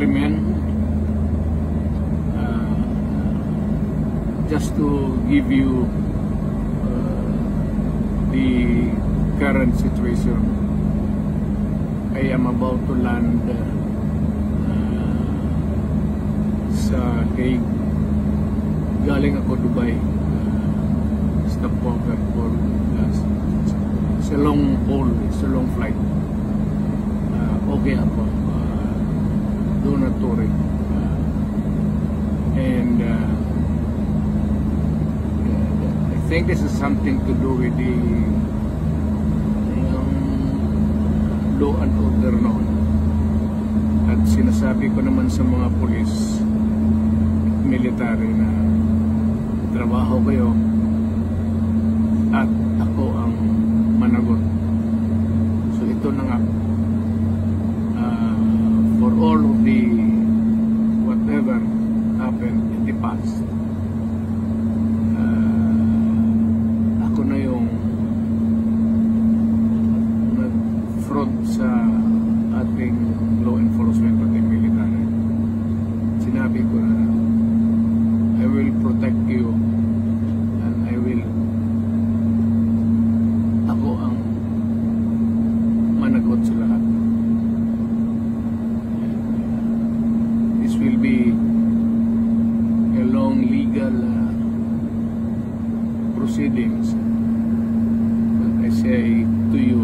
countrymen, just to give you the current situation. I am about to land sa Hague. Galing ako Dubai, stopover for it's a long haul, it's a long flight. Okay ako, do not worry. And I think this is something to do with the law and order noon. At sinasabi ko naman sa mga pulis at military na trabaho kayo at ako ang managot. So ito na nga, for all of the whatever happened in the past, ako na yung nag-front sa ating law enforcement at military. Sinabi ko na I will protect you and I will, ako ang managot sa lahat. This will be a long legal proceedings, but I say to you,